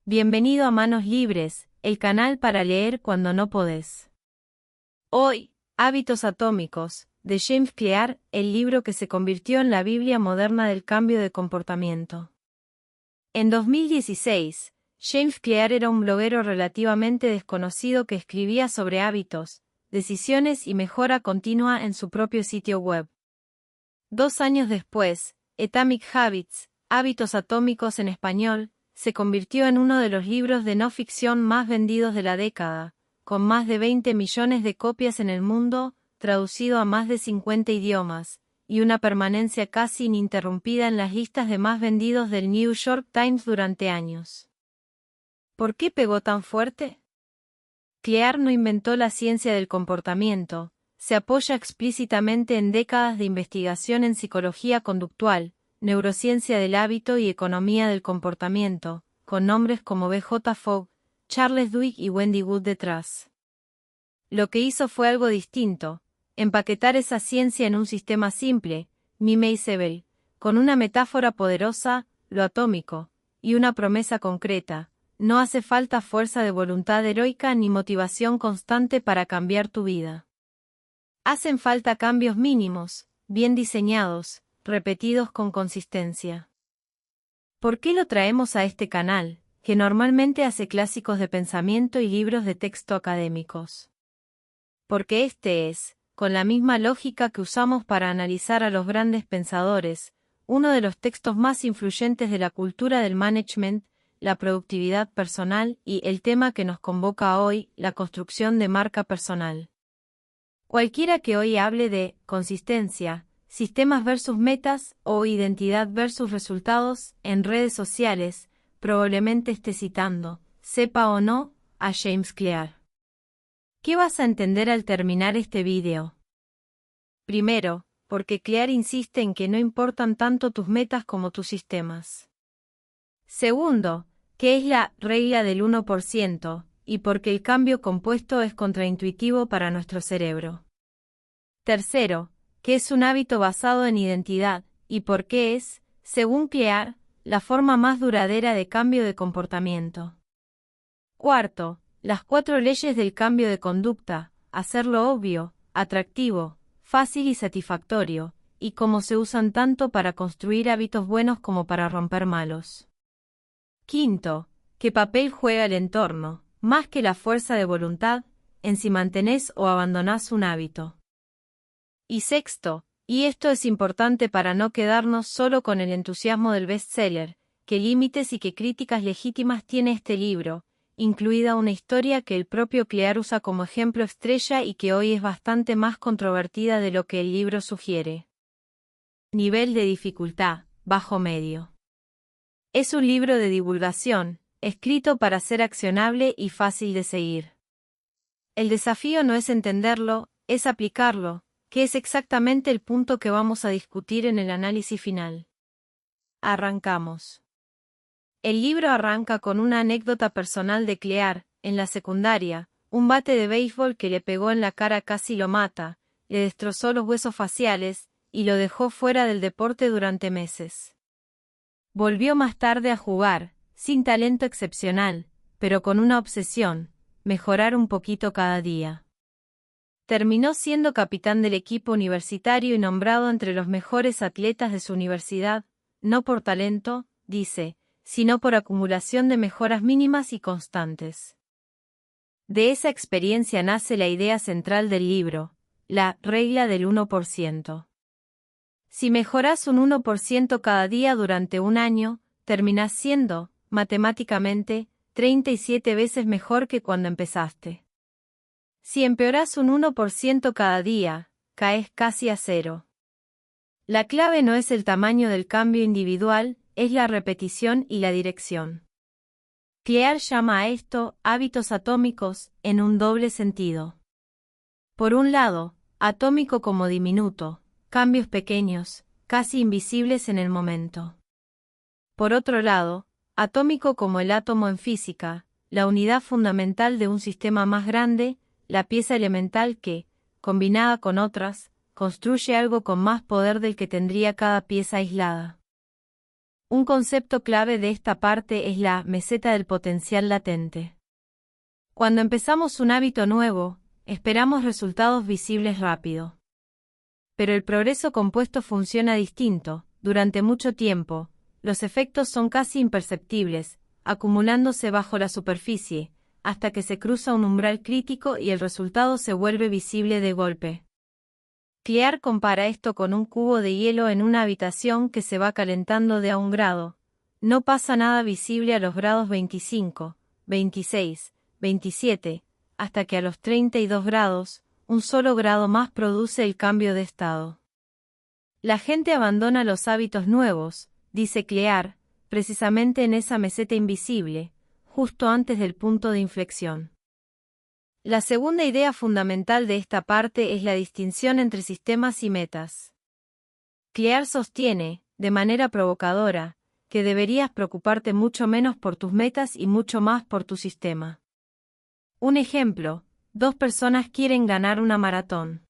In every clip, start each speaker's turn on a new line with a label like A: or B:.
A: Bienvenido a Manos Libres, el canal para leer cuando no podés. Hoy, Hábitos Atómicos, de James Clear, el libro que se convirtió en la Biblia moderna del cambio de comportamiento. En 2016, James Clear era un bloguero relativamente desconocido que escribía sobre hábitos, decisiones y mejora continua en su propio sitio web. 2 años después, Atomic Habits, Hábitos Atómicos en español, se convirtió en uno de los libros de no ficción más vendidos de la década, con más de 20 millones de copias en el mundo, traducido a más de 50 idiomas, y una permanencia casi ininterrumpida en las listas de más vendidos del New York Times durante años. ¿Por qué pegó tan fuerte? Clear no inventó la ciencia del comportamiento, se apoya explícitamente en décadas de investigación en psicología conductual, neurociencia del hábito y economía del comportamiento, con nombres como B.J. Fogg, Charles Duhigg y Wendy Wood detrás. Lo que hizo fue algo distinto, empaquetar esa ciencia en un sistema simple, memeable, con una metáfora poderosa, lo atómico, y una promesa concreta: no hace falta fuerza de voluntad heroica ni motivación constante para cambiar tu vida. Hacen falta cambios mínimos, bien diseñados, repetidos con consistencia. ¿Por qué lo traemos a este canal, que normalmente hace clásicos de pensamiento y libros de texto académicos? Porque este es, con la misma lógica que usamos para analizar a los grandes pensadores, uno de los textos más influyentes de la cultura del management, la productividad personal y el tema que nos convoca hoy, la construcción de marca personal. Cualquiera que hoy hable de consistencia, sistemas versus metas o identidad versus resultados en redes sociales, probablemente esté citando, sepa o no, a James Clear. ¿Qué vas a entender al terminar este vídeo? Primero, porque Clear insiste en que no importan tanto tus metas como tus sistemas. Segundo, que es la regla del 1%, y porque el cambio compuesto es contraintuitivo para nuestro cerebro. Tercero, que es un hábito basado en identidad, y por qué es, según Clear, la forma más duradera de cambio de comportamiento. Cuarto, las 4 leyes del cambio de conducta: hacerlo obvio, atractivo, fácil y satisfactorio, y cómo se usan tanto para construir hábitos buenos como para romper malos. Quinto, qué papel juega el entorno, más que la fuerza de voluntad, en si mantenés o abandonás un hábito. Y sexto, y esto es importante para no quedarnos solo con el entusiasmo del bestseller, qué límites y qué críticas legítimas tiene este libro, incluida una historia que el propio Clear usa como ejemplo estrella y que hoy es bastante más controvertida de lo que el libro sugiere. Nivel de dificultad, bajo-medio. Es un libro de divulgación, escrito para ser accionable y fácil de seguir. El desafío no es entenderlo, es aplicarlo, que es exactamente el punto que vamos a discutir en el análisis final. Arrancamos. El libro arranca con una anécdota personal de Clear. En la secundaria, un bate de béisbol que le pegó en la cara casi lo mata, le destrozó los huesos faciales, y lo dejó fuera del deporte durante meses. Volvió más tarde a jugar, sin talento excepcional, pero con una obsesión: mejorar un poquito cada día. Terminó siendo capitán del equipo universitario y nombrado entre los mejores atletas de su universidad, no por talento, dice, sino por acumulación de mejoras mínimas y constantes. De esa experiencia nace la idea central del libro, la regla del 1%. Si mejorás un 1% cada día durante un año, terminás siendo, matemáticamente, 37 veces mejor que cuando empezaste. Si empeorás un 1% cada día, caes casi a 0. La clave no es el tamaño del cambio individual, es la repetición y la dirección. Clear llama a esto hábitos atómicos, en un doble sentido. Por un lado, atómico como diminuto, cambios pequeños, casi invisibles en el momento. Por otro lado, atómico como el átomo en física, la unidad fundamental de un sistema más grande, la pieza elemental que, combinada con otras, construye algo con más poder del que tendría cada pieza aislada. Un concepto clave de esta parte es la meseta del potencial latente. Cuando empezamos un hábito nuevo, esperamos resultados visibles rápido. Pero el progreso compuesto funciona distinto. Durante mucho tiempo, los efectos son casi imperceptibles, acumulándose bajo la superficie, hasta que se cruza un umbral crítico y el resultado se vuelve visible de golpe. Clear compara esto con un cubo de hielo en una habitación que se va calentando de a 1 grado. No pasa nada visible a los grados 25, 26, 27, hasta que a los 32 grados, un solo grado más produce el cambio de estado. La gente abandona los hábitos nuevos, dice Clear, precisamente en esa meseta invisible, justo antes del punto de inflexión. La segunda idea fundamental de esta parte es la distinción entre sistemas y metas. Clear sostiene, de manera provocadora, que deberías preocuparte mucho menos por tus metas y mucho más por tu sistema. Un ejemplo: 2 personas quieren ganar una maratón.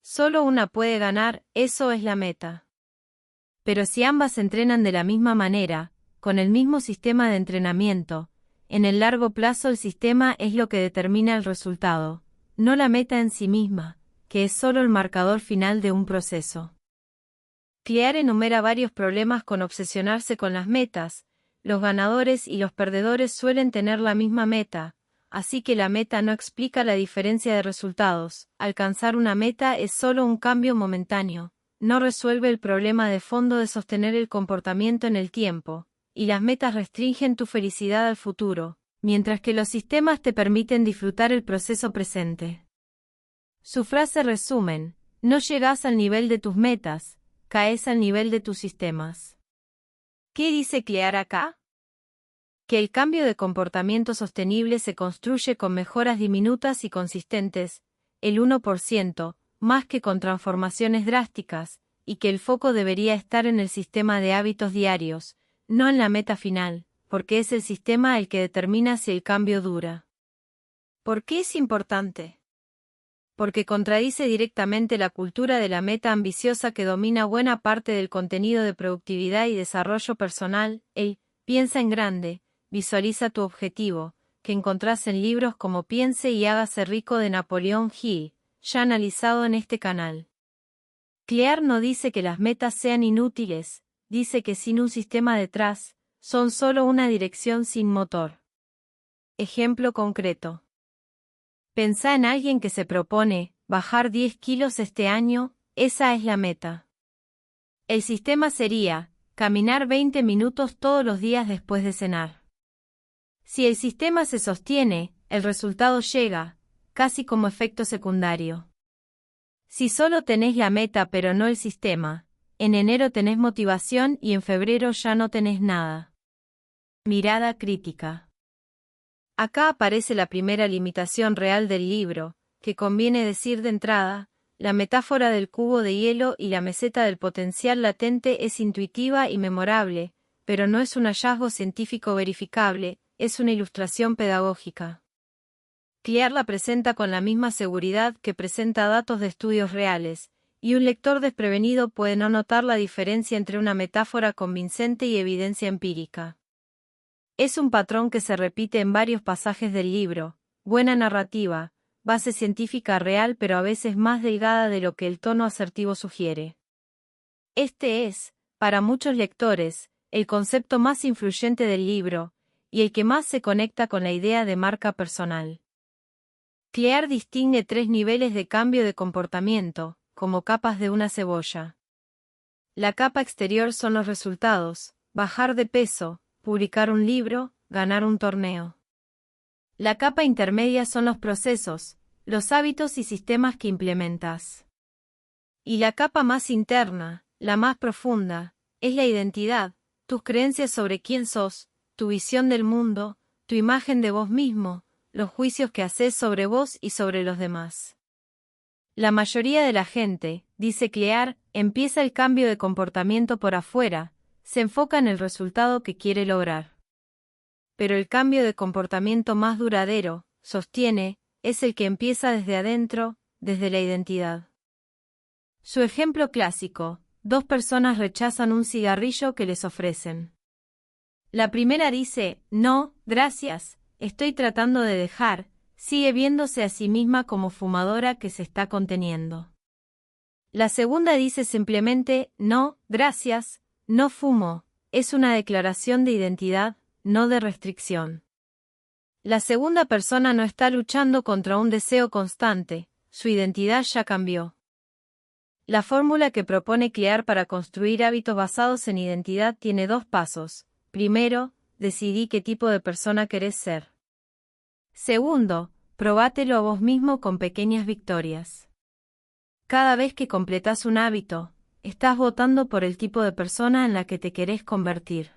A: Solo una puede ganar, eso es la meta. Pero si ambas entrenan de la misma manera, con el mismo sistema de entrenamiento, en el largo plazo el sistema es lo que determina el resultado, no la meta en sí misma, que es solo el marcador final de un proceso. Clear enumera varios problemas con obsesionarse con las metas. Los ganadores y los perdedores suelen tener la misma meta, así que la meta no explica la diferencia de resultados. Alcanzar una meta es solo un cambio momentáneo, no resuelve el problema de fondo de sostener el comportamiento en el tiempo, y las metas restringen tu felicidad al futuro, mientras que los sistemas te permiten disfrutar el proceso presente. Su frase resumen: no llegas al nivel de tus metas, caes al nivel de tus sistemas. ¿Qué dice Clear acá? Que el cambio de comportamiento sostenible se construye con mejoras diminutas y consistentes, el 1%, más que con transformaciones drásticas, y que el foco debería estar en el sistema de hábitos diarios, no en la meta final, porque es el sistema el que determina si el cambio dura. ¿Por qué es importante? Porque contradice directamente la cultura de la meta ambiciosa que domina buena parte del contenido de productividad y desarrollo personal. Piensa en grande, visualiza tu objetivo, que encontrás en libros como Piense y hágase rico de Napoleón Hill, ya analizado en este canal. Clear no dice que las metas sean inútiles, dice que sin un sistema detrás, son solo una dirección sin motor. Ejemplo concreto. Pensá en alguien que se propone bajar 10 kilos este año, esa es la meta. El sistema sería caminar 20 minutos todos los días después de cenar. Si el sistema se sostiene, el resultado llega, casi como efecto secundario. Si solo tenés la meta pero no el sistema, en enero tenés motivación y en febrero ya no tenés nada. Mirada crítica. Acá aparece la primera limitación real del libro, que conviene decir de entrada: la metáfora del cubo de hielo y la meseta del potencial latente es intuitiva y memorable, pero no es un hallazgo científico verificable, es una ilustración pedagógica. Clear la presenta con la misma seguridad que presenta datos de estudios reales, y un lector desprevenido puede no notar la diferencia entre una metáfora convincente y evidencia empírica. Es un patrón que se repite en varios pasajes del libro: buena narrativa, base científica real pero a veces más delgada de lo que el tono asertivo sugiere. Este es, para muchos lectores, el concepto más influyente del libro, y el que más se conecta con la idea de marca personal. Clear distingue 3 niveles de cambio de comportamiento, como capas de una cebolla. La capa exterior son los resultados: bajar de peso, publicar un libro, ganar un torneo. La capa intermedia son los procesos, los hábitos y sistemas que implementas. Y la capa más interna, la más profunda, es la identidad, tus creencias sobre quién sos, tu visión del mundo, tu imagen de vos mismo, los juicios que haces sobre vos y sobre los demás. La mayoría de la gente, dice Clear, empieza el cambio de comportamiento por afuera, se enfoca en el resultado que quiere lograr. Pero el cambio de comportamiento más duradero, sostiene, es el que empieza desde adentro, desde la identidad. Su ejemplo clásico: Dos personas rechazan un cigarrillo que les ofrecen. La primera dice, no, gracias, estoy tratando de dejar, sigue viéndose a sí misma como fumadora que se está conteniendo. La segunda dice simplemente, no, gracias, no fumo, es una declaración de identidad, no de restricción. La segunda persona no está luchando contra un deseo constante, su identidad ya cambió. La fórmula que propone Clear para construir hábitos basados en identidad tiene dos pasos. Primero, decidí qué tipo de persona querés ser. Segundo, probátelo a vos mismo con pequeñas victorias. Cada vez que completás un hábito, estás votando por el tipo de persona en la que te querés convertir.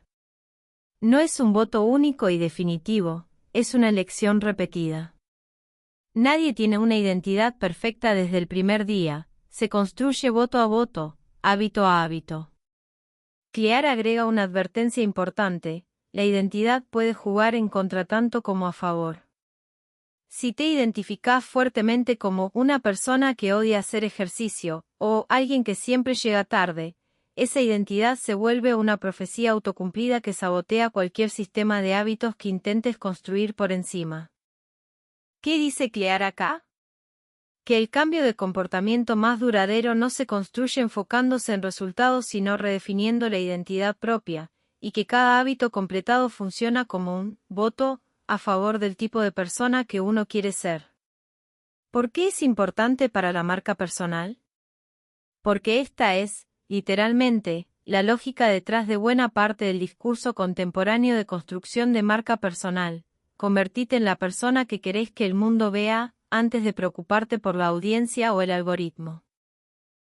A: No es un voto único y definitivo, es una elección repetida. Nadie tiene una identidad perfecta desde el primer día, se construye voto a voto, hábito a hábito. Clear agrega una advertencia importante, la identidad puede jugar en contra tanto como a favor. Si te identificás fuertemente como una persona que odia hacer ejercicio, o alguien que siempre llega tarde, esa identidad se vuelve una profecía autocumplida que sabotea cualquier sistema de hábitos que intentes construir por encima. ¿Qué dice Clear acá? Que el cambio de comportamiento más duradero no se construye enfocándose en resultados sino redefiniendo la identidad propia, y que cada hábito completado funciona como un voto a favor del tipo de persona que uno quiere ser. ¿Por qué es importante para la marca personal? Porque esta es, literalmente, la lógica detrás de buena parte del discurso contemporáneo de construcción de marca personal. Convertite en la persona que querés que el mundo vea, antes de preocuparte por la audiencia o el algoritmo.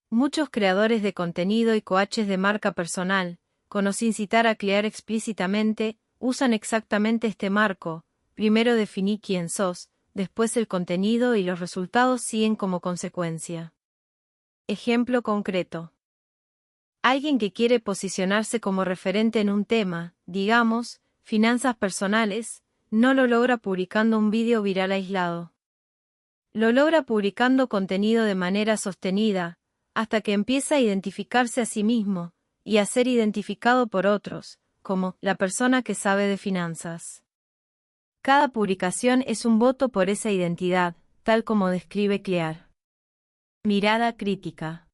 A: Muchos creadores de contenido y coaches de marca personal, con o sin citar a Clear explícitamente, usan exactamente este marco. Primero definí quién sos, después el contenido y los resultados siguen como consecuencia. Ejemplo concreto. Alguien que quiere posicionarse como referente en un tema, digamos, finanzas personales, no lo logra publicando un vídeo viral aislado. Lo logra publicando contenido de manera sostenida, hasta que empieza a identificarse a sí mismo, y a ser identificado por otros, como la persona que sabe de finanzas. Cada publicación es un voto por esa identidad, tal como describe Clear. Mirada crítica.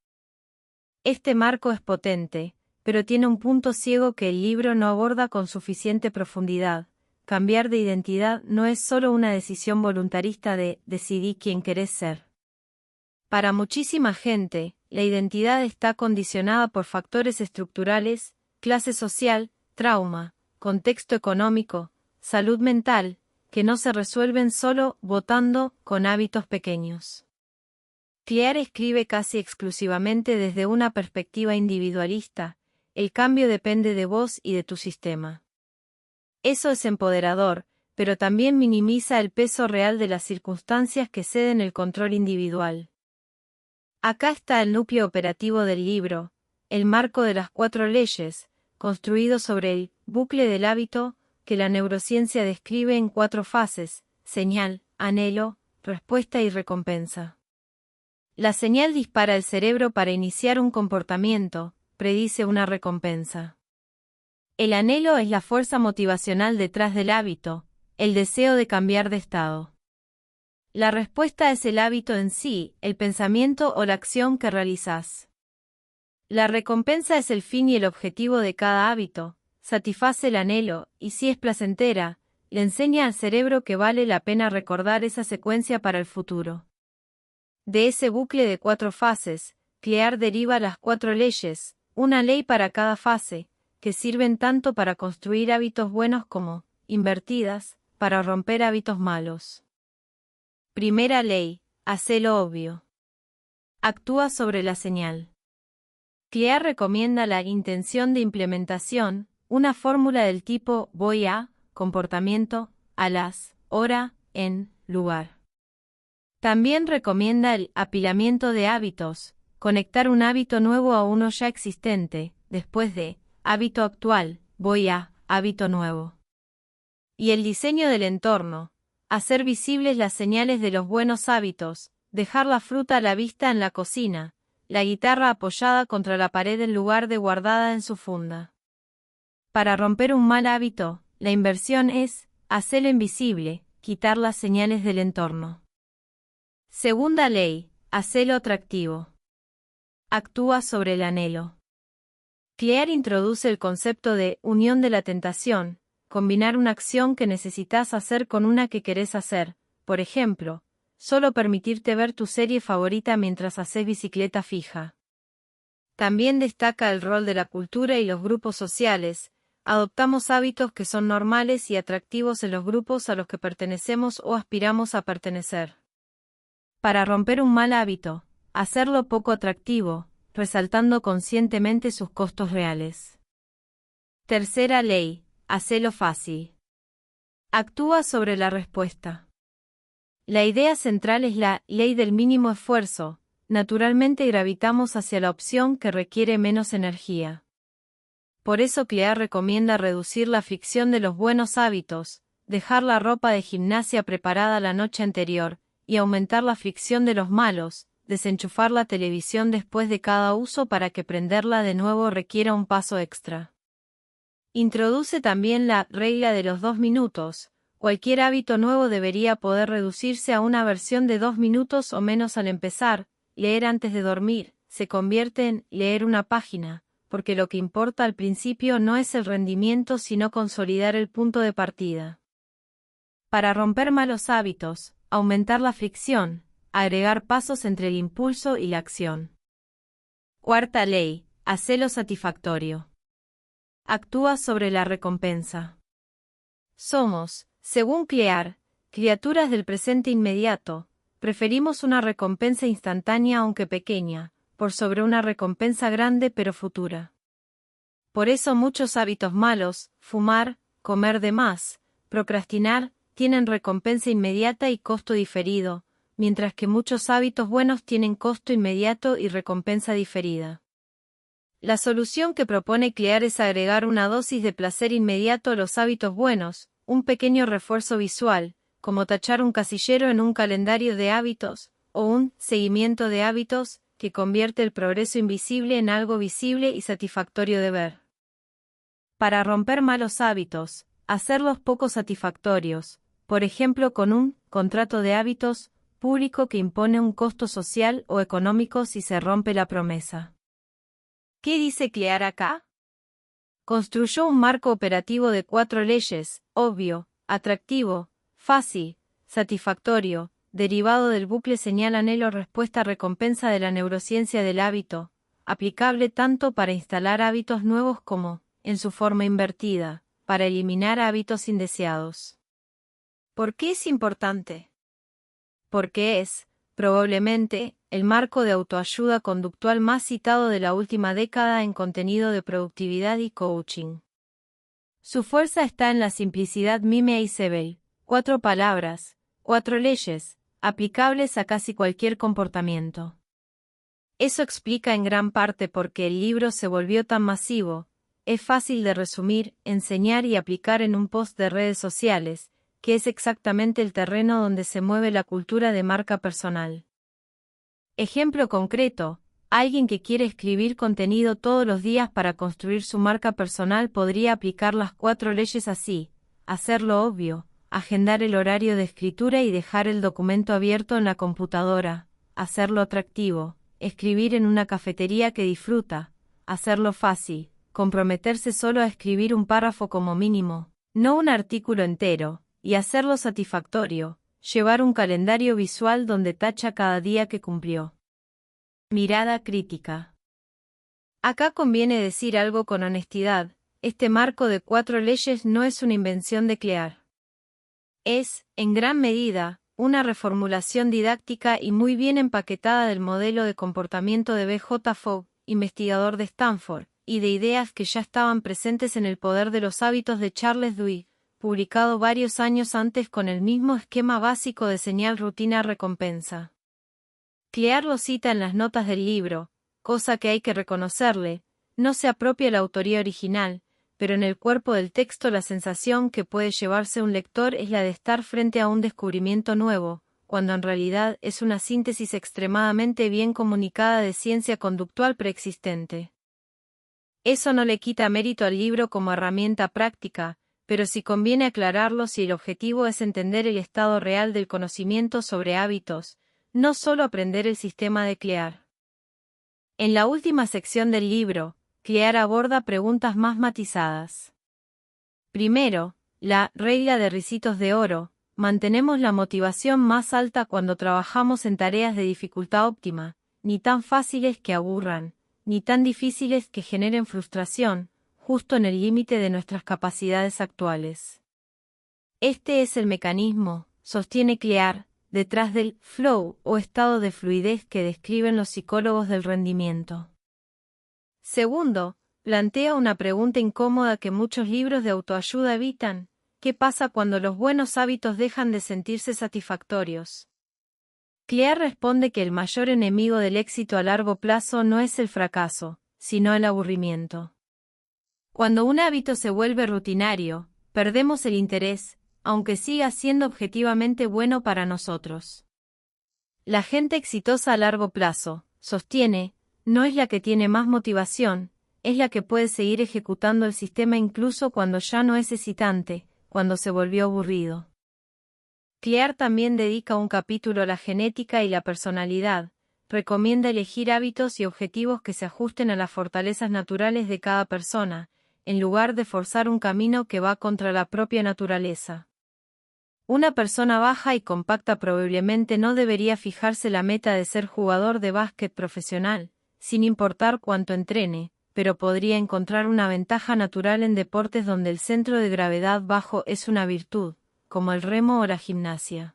A: Este marco es potente, pero tiene un punto ciego que el libro no aborda con suficiente profundidad. Cambiar de identidad no es solo una decisión voluntarista de decidí quién querés ser. Para muchísima gente, la identidad está condicionada por factores estructurales, clase social, trauma, contexto económico, salud mental, que no se resuelven solo votando con hábitos pequeños. Clear escribe casi exclusivamente desde una perspectiva individualista, el cambio depende de vos y de tu sistema. Eso es empoderador, pero también minimiza el peso real de las circunstancias que ceden el control individual. Acá está el núcleo operativo del libro, el marco de las 4 leyes, construido sobre el bucle del hábito, que la neurociencia describe en 4 fases: señal, anhelo, respuesta y recompensa. La señal dispara el cerebro para iniciar un comportamiento, predice una recompensa. El anhelo es la fuerza motivacional detrás del hábito, el deseo de cambiar de estado. La respuesta es el hábito en sí, el pensamiento o la acción que realizás. La recompensa es el fin y el objetivo de cada hábito, satisface el anhelo, y si es placentera, le enseña al cerebro que vale la pena recordar esa secuencia para el futuro. De ese bucle de 4 fases, Clear deriva las 4 leyes, una ley para cada fase, que sirven tanto para construir hábitos buenos como, invertidas, para romper hábitos malos. Primera ley, hacelo obvio. Actúa sobre la señal. Clear recomienda la intención de implementación, una fórmula del tipo voy a, comportamiento, a las, hora, en, lugar. También recomienda el apilamiento de hábitos, conectar un hábito nuevo a uno ya existente, después de hábito actual, voy a, hábito nuevo. Y el diseño del entorno, hacer visibles las señales de los buenos hábitos, dejar la fruta a la vista en la cocina, la guitarra apoyada contra la pared en lugar de guardada en su funda. Para romper un mal hábito, la inversión es hacerlo invisible, quitar las señales del entorno. Segunda ley, hacelo atractivo. Actúa sobre el anhelo. Clear introduce el concepto de unión de la tentación, combinar una acción que necesitas hacer con una que querés hacer, por ejemplo, solo permitirte ver tu serie favorita mientras haces bicicleta fija. También destaca el rol de la cultura y los grupos sociales. Adoptamos hábitos que son normales y atractivos en los grupos a los que pertenecemos o aspiramos a pertenecer. Para romper un mal hábito, hacerlo poco atractivo, resaltando conscientemente sus costos reales. Tercera ley, hacelo fácil. Actúa sobre la respuesta. La idea central es la ley del mínimo esfuerzo. Naturalmente gravitamos hacia la opción que requiere menos energía. Por eso Clear recomienda reducir la fricción de los buenos hábitos, dejar la ropa de gimnasia preparada la noche anterior, y aumentar la fricción de los malos, desenchufar la televisión después de cada uso para que prenderla de nuevo requiera un paso extra. Introduce también la regla de los 2 minutos. Cualquier hábito nuevo debería poder reducirse a una versión de 2 minutos o menos al empezar. Leer antes de dormir se convierte en leer una página, porque lo que importa al principio no es el rendimiento sino consolidar el punto de partida. Para romper malos hábitos, aumentar la fricción, agregar pasos entre el impulso y la acción. Cuarta ley, hacelo satisfactorio. Actúa sobre la recompensa. Somos, según Clear, criaturas del presente inmediato. Preferimos una recompensa instantánea aunque pequeña, por sobre una recompensa grande pero futura. Por eso muchos hábitos malos, fumar, comer de más, procrastinar, tienen recompensa inmediata y costo diferido, mientras que muchos hábitos buenos tienen costo inmediato y recompensa diferida. La solución que propone Clear es agregar una dosis de placer inmediato a los hábitos buenos, un pequeño refuerzo visual, como tachar un casillero en un calendario de hábitos, o un seguimiento de hábitos, que convierte el progreso invisible en algo visible y satisfactorio de ver. Para romper malos hábitos, hacerlos poco satisfactorios, por ejemplo con un contrato de hábitos público que impone un costo social o económico si se rompe la promesa. ¿Qué dice Clear acá? Construyó un marco operativo de 4 leyes: obvio, atractivo, fácil, satisfactorio, derivado del bucle señal-anhelo-respuesta-recompensa de la neurociencia del hábito, aplicable tanto para instalar hábitos nuevos como, en su forma invertida, para eliminar hábitos indeseados. ¿Por qué es importante? Porque es, probablemente, el marco de autoayuda conductual más citado de la última década en contenido de productividad y coaching. Su fuerza está en la simplicidad mime-isabel, 4 palabras, 4 leyes, aplicables a casi cualquier comportamiento. Eso explica en gran parte por qué el libro se volvió tan masivo. Es fácil de resumir, enseñar y aplicar en un post de redes sociales, que es exactamente el terreno donde se mueve la cultura de marca personal. Ejemplo concreto: alguien que quiere escribir contenido todos los días para construir su marca personal podría aplicar las 4 leyes así: hacerlo obvio, agendar el horario de escritura y dejar el documento abierto en la computadora, hacerlo atractivo, escribir en una cafetería que disfruta, hacerlo fácil, comprometerse solo a escribir un párrafo como mínimo, no un artículo entero, y hacerlo satisfactorio, llevar un calendario visual donde tacha cada día que cumplió. Mirada crítica. Acá conviene decir algo con honestidad: este marco de 4 leyes no es una invención de Clear. Es, en gran medida, una reformulación didáctica y muy bien empaquetada del modelo de comportamiento de B.J. Fogg, investigador de Stanford, y de ideas que ya estaban presentes en El poder de los hábitos de Charles Duhigg, publicado varios años antes con el mismo esquema básico de señal rutina recompensa. Clear lo cita en las notas del libro, cosa que hay que reconocerle, no se apropia la autoría original, pero en el cuerpo del texto la sensación que puede llevarse un lector es la de estar frente a un descubrimiento nuevo, cuando en realidad es una síntesis extremadamente bien comunicada de ciencia conductual preexistente. Eso no le quita mérito al libro como herramienta práctica, pero sí conviene aclararlo si el objetivo es entender el estado real del conocimiento sobre hábitos, no solo aprender el sistema de Clear. En la última sección del libro, Clear aborda preguntas más matizadas. Primero, la regla de ricitos de oro: mantenemos la motivación más alta cuando trabajamos en tareas de dificultad óptima, ni tan fáciles que aburran, ni tan difíciles que generen frustración, justo en el límite de nuestras capacidades actuales. Este es el mecanismo, sostiene Clear, detrás del flow o estado de fluidez que describen los psicólogos del rendimiento. Segundo, plantea una pregunta incómoda que muchos libros de autoayuda evitan: ¿qué pasa cuando los buenos hábitos dejan de sentirse satisfactorios? Clear responde que el mayor enemigo del éxito a largo plazo no es el fracaso, sino el aburrimiento. Cuando un hábito se vuelve rutinario, perdemos el interés, aunque siga siendo objetivamente bueno para nosotros. La gente exitosa a largo plazo, sostiene, no es la que tiene más motivación, es la que puede seguir ejecutando el sistema incluso cuando ya no es excitante, cuando se volvió aburrido. Clear también dedica un capítulo a la genética y la personalidad. Recomienda elegir hábitos y objetivos que se ajusten a las fortalezas naturales de cada persona, en lugar de forzar un camino que va contra la propia naturaleza. Una persona baja y compacta probablemente no debería fijarse la meta de ser jugador de básquet profesional, sin importar cuánto entrene, pero podría encontrar una ventaja natural en deportes donde el centro de gravedad bajo es una virtud, como el remo o la gimnasia.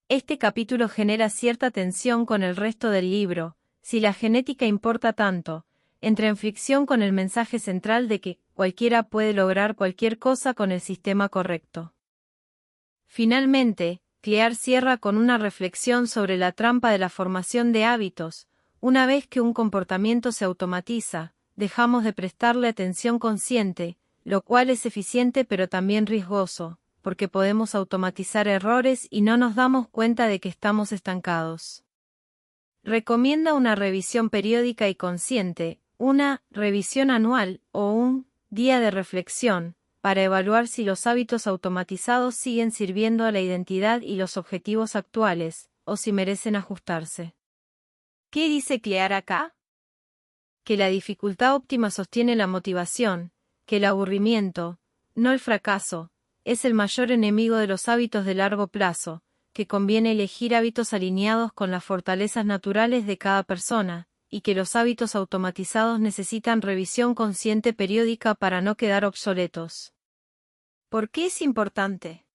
A: Este capítulo genera cierta tensión con el resto del libro. Si la genética importa tanto, entra en fricción con el mensaje central de que cualquiera puede lograr cualquier cosa con el sistema correcto. Finalmente, Clear cierra con una reflexión sobre la trampa de la formación de hábitos. Una vez que un comportamiento se automatiza, dejamos de prestarle atención consciente, lo cual es eficiente pero también riesgoso, porque podemos automatizar errores y no nos damos cuenta de que estamos estancados. Recomienda una revisión periódica y consciente, una revisión anual o un día de reflexión, para evaluar si los hábitos automatizados siguen sirviendo a la identidad y los objetivos actuales, o si merecen ajustarse. ¿Qué dice Clear acá? Que la dificultad óptima sostiene la motivación, que el aburrimiento, no el fracaso, es el mayor enemigo de los hábitos de largo plazo, que conviene elegir hábitos alineados con las fortalezas naturales de cada persona, y que los hábitos automatizados necesitan revisión consciente periódica para no quedar obsoletos. ¿Por qué es importante?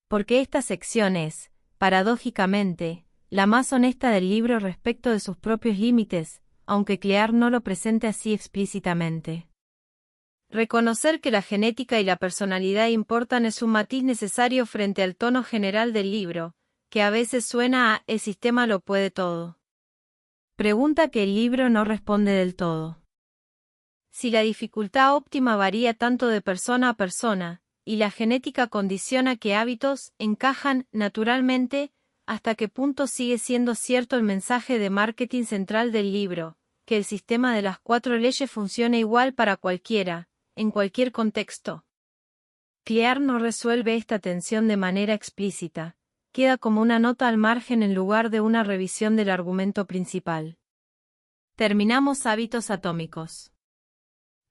A: Porque esta sección es, paradójicamente, la más honesta del libro respecto de sus propios límites, aunque Clear no lo presente así explícitamente. Reconocer que la genética y la personalidad importan es un matiz necesario frente al tono general del libro, que a veces suena a «el sistema lo puede todo». Pregunta que el libro no responde del todo. Si la dificultad óptima varía tanto de persona a persona, y la genética condiciona qué hábitos encajan naturalmente, ¿hasta qué punto sigue siendo cierto el mensaje de marketing central del libro, que el sistema de las 4 leyes funciona igual para cualquiera, en cualquier contexto? Clear no resuelve esta tensión de manera explícita, queda como una nota al margen en lugar de una revisión del argumento principal. Terminamos hábitos atómicos.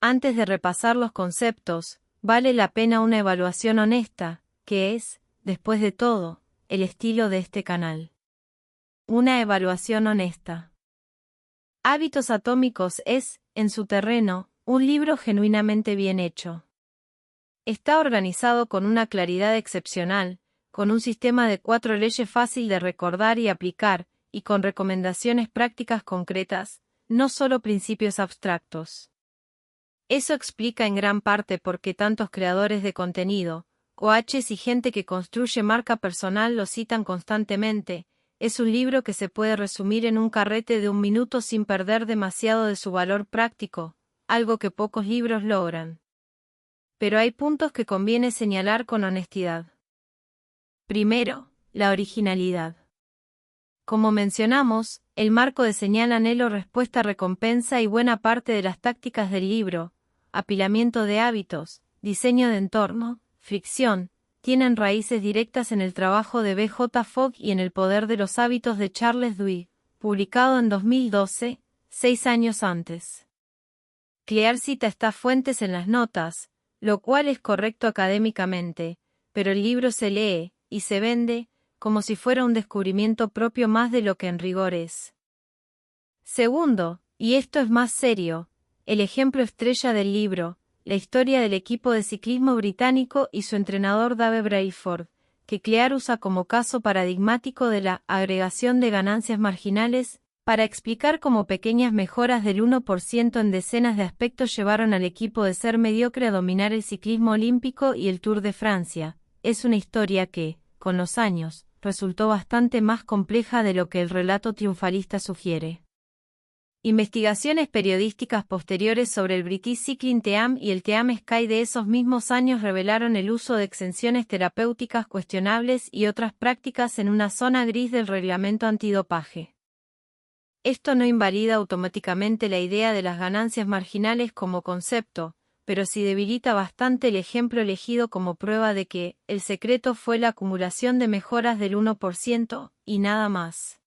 A: Antes de repasar los conceptos, vale la pena una evaluación honesta, que es, después de todo, el estilo de este canal. Una evaluación honesta. Hábitos atómicos es, en su terreno, un libro genuinamente bien hecho. Está organizado con una claridad excepcional, con un sistema de 4 leyes fácil de recordar y aplicar, y con recomendaciones prácticas concretas, no solo principios abstractos. Eso explica en gran parte por qué tantos creadores de contenido, coaches y gente que construye marca personal lo citan constantemente. Es un libro que se puede resumir en un carrete de 1 minuto sin perder demasiado de su valor práctico, algo que pocos libros logran. Pero hay puntos que conviene señalar con honestidad. Primero, la originalidad. Como mencionamos, el marco de señal anhelo-respuesta-recompensa y buena parte de las tácticas del libro, apilamiento de hábitos, diseño de entorno, fricción, tienen raíces directas en el trabajo de B.J. Fogg y en El poder de los hábitos de Charles Duhigg, publicado en 2012, 6 años antes. Clear cita estas fuentes en las notas, lo cual es correcto académicamente, pero el libro se lee, y se vende, como si fuera un descubrimiento propio más de lo que en rigor es. Segundo, y esto es más serio, el ejemplo estrella del libro, la historia del equipo de ciclismo británico y su entrenador Dave Brailsford, que Clear usa como caso paradigmático de la agregación de ganancias marginales, para explicar cómo pequeñas mejoras del 1% en decenas de aspectos llevaron al equipo de ser mediocre a dominar el ciclismo olímpico y el Tour de Francia. Es una historia que, con los años, resultó bastante más compleja de lo que el relato triunfalista sugiere. Investigaciones periodísticas posteriores sobre el British Cycling Team y el Team Sky de esos mismos años revelaron el uso de exenciones terapéuticas cuestionables y otras prácticas en una zona gris del reglamento antidopaje. Esto no invalida automáticamente la idea de las ganancias marginales como concepto, pero sí debilita bastante el ejemplo elegido como prueba de que el secreto fue la acumulación de mejoras del 1% y nada más.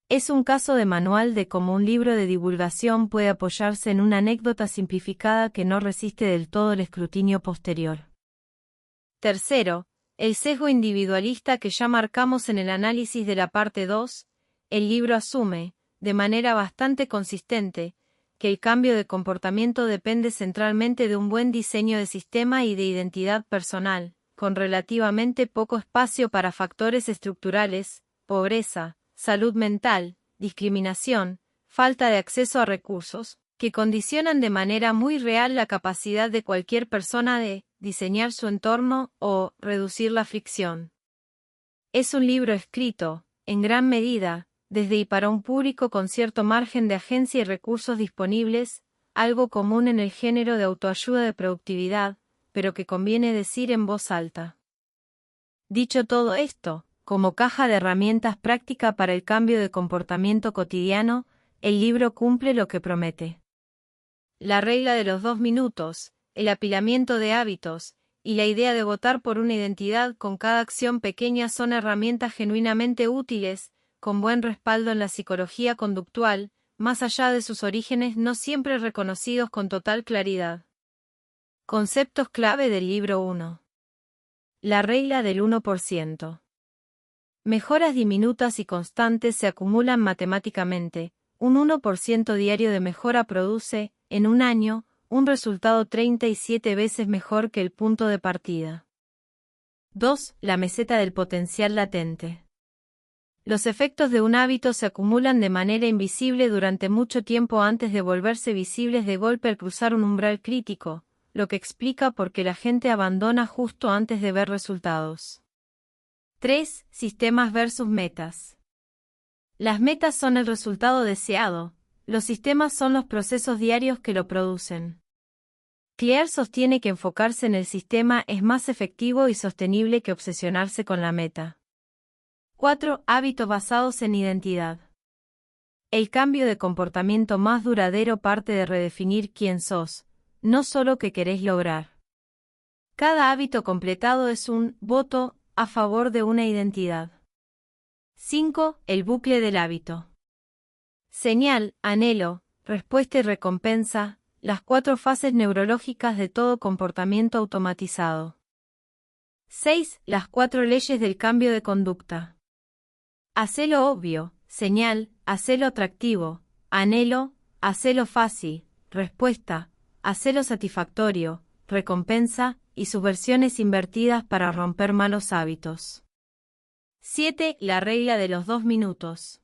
A: Es un caso de manual de cómo un libro de divulgación puede apoyarse en una anécdota simplificada que no resiste del todo el escrutinio posterior. Tercero, el sesgo individualista que ya marcamos en el análisis de la parte 2, el libro asume, de manera bastante consistente, que el cambio de comportamiento depende centralmente de un buen diseño de sistema y de identidad personal, con relativamente poco espacio para factores estructurales, pobreza, salud mental, discriminación, falta de acceso a recursos, que condicionan de manera muy real la capacidad de cualquier persona de diseñar su entorno o reducir la fricción. Es un libro escrito, en gran medida, desde y para un público con cierto margen de agencia y recursos disponibles, algo común en el género de autoayuda de productividad, pero que conviene decir en voz alta. Dicho todo esto, como caja de herramientas práctica para el cambio de comportamiento cotidiano, el libro cumple lo que promete. La regla de los 2 minutos, el apilamiento de hábitos, y la idea de votar por una identidad con cada acción pequeña son herramientas genuinamente útiles, con buen respaldo en la psicología conductual, más allá de sus orígenes no siempre reconocidos con total claridad. Conceptos clave del libro 1. La regla del 1%. Mejoras diminutas y constantes se acumulan matemáticamente. Un 1% diario de mejora produce, en un año, un resultado 37 veces mejor que el punto de partida. 2. La meseta del potencial latente. Los efectos de un hábito se acumulan de manera invisible durante mucho tiempo antes de volverse visibles de golpe al cruzar un umbral crítico, lo que explica por qué la gente abandona justo antes de ver resultados. 3. Sistemas versus metas. Las metas son el resultado deseado, los sistemas son los procesos diarios que lo producen. Clear sostiene que enfocarse en el sistema es más efectivo y sostenible que obsesionarse con la meta. 4. Hábitos basados en identidad. El cambio de comportamiento más duradero parte de redefinir quién sos, no solo qué querés lograr. Cada hábito completado es un voto a favor de una identidad. 5. El bucle del hábito. Señal, anhelo, respuesta y recompensa, las 4 fases neurológicas de todo comportamiento automatizado. 6. Las 4 leyes del cambio de conducta. Hacelo obvio, señal, hacelo atractivo, anhelo, hacelo fácil, respuesta, hacelo satisfactorio, recompensa, y sus versiones invertidas para romper malos hábitos. 7. La regla de los 2 minutos.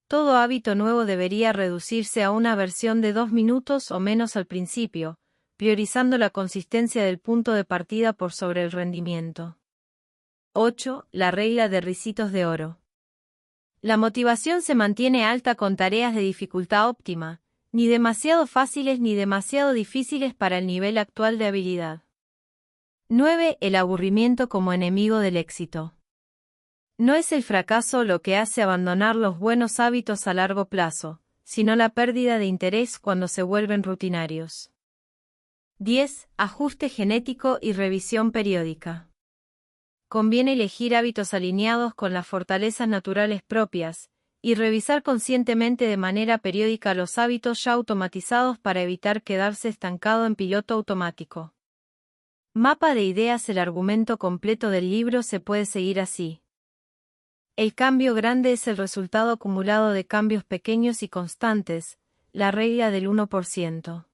A: Todo hábito nuevo debería reducirse a una versión de 2 minutos o menos al principio, priorizando la consistencia del punto de partida por sobre el rendimiento. 8. La regla de ricitos de oro. La motivación se mantiene alta con tareas de dificultad óptima, ni demasiado fáciles ni demasiado difíciles para el nivel actual de habilidad. 9. El aburrimiento como enemigo del éxito. No es el fracaso lo que hace abandonar los buenos hábitos a largo plazo, sino la pérdida de interés cuando se vuelven rutinarios. 10. Ajuste genético y revisión periódica. Conviene elegir hábitos alineados con las fortalezas naturales propias, y revisar conscientemente de manera periódica los hábitos ya automatizados para evitar quedarse estancado en piloto automático. Mapa de ideas. El argumento completo del libro se puede seguir así. El cambio grande es el resultado acumulado de cambios pequeños y constantes, la regla del 1%.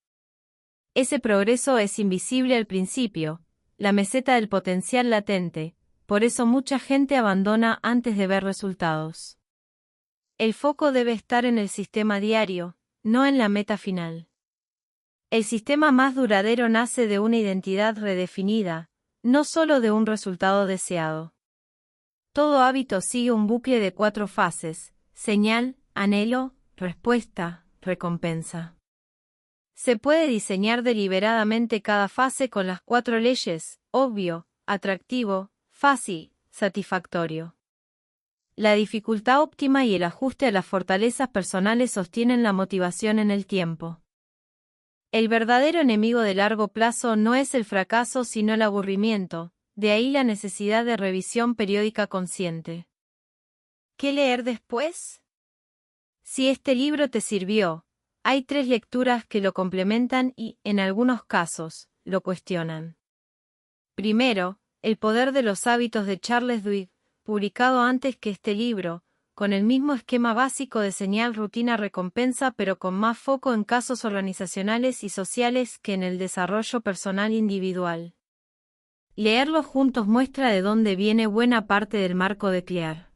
A: Ese progreso es invisible al principio, la meseta del potencial latente, por eso mucha gente abandona antes de ver resultados. El foco debe estar en el sistema diario, no en la meta final. El sistema más duradero nace de una identidad redefinida, no solo de un resultado deseado. Todo hábito sigue un bucle de 4 fases: señal, anhelo, respuesta, recompensa. Se puede diseñar deliberadamente cada fase con las 4 leyes: obvio, atractivo, fácil, satisfactorio. La dificultad óptima y el ajuste a las fortalezas personales sostienen la motivación en el tiempo. El verdadero enemigo de largo plazo no es el fracaso sino el aburrimiento, de ahí la necesidad de revisión periódica consciente. ¿Qué leer después? Si este libro te sirvió, hay 3 lecturas que lo complementan y, en algunos casos, lo cuestionan. Primero, El poder de los hábitos de Charles Duhigg, publicado antes que este libro, con el mismo esquema básico de señal, rutina, recompensa, pero con más foco en casos organizacionales y sociales que en el desarrollo personal individual. Leerlos juntos muestra de dónde viene buena parte del marco de Clear.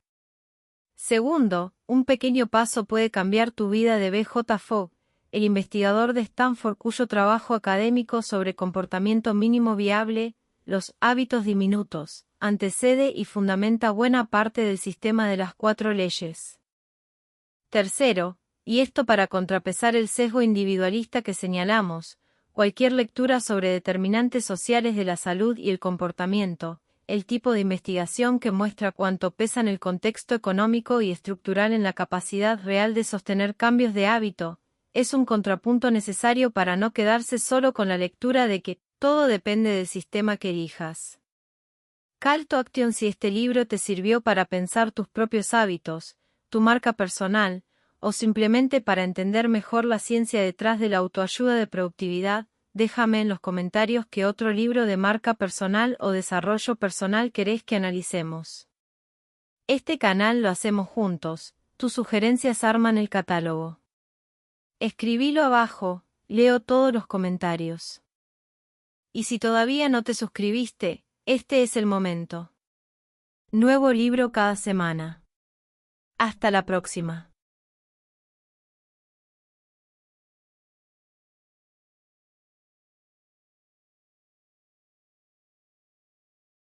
A: Segundo, Un pequeño paso puede cambiar tu vida, de B.J. Fogg, el investigador de Stanford cuyo trabajo académico sobre comportamiento mínimo viable, los hábitos diminutos, antecede y fundamenta buena parte del sistema de las 4 leyes. Tercero, y esto para contrapesar el sesgo individualista que señalamos, cualquier lectura sobre determinantes sociales de la salud y el comportamiento, el tipo de investigación que muestra cuánto pesan el contexto económico y estructural en la capacidad real de sostener cambios de hábito, es un contrapunto necesario para no quedarse solo con la lectura de que todo depende del sistema que elijas. Call to Action. Si este libro te sirvió para pensar tus propios hábitos, tu marca personal, o simplemente para entender mejor la ciencia detrás de la autoayuda de productividad, déjame en los comentarios qué otro libro de marca personal o desarrollo personal querés que analicemos. Este canal lo hacemos juntos, tus sugerencias arman el catálogo. Escribilo abajo, leo todos los comentarios. Y si todavía no te suscribiste, este es el momento. Nuevo libro cada semana. Hasta la próxima.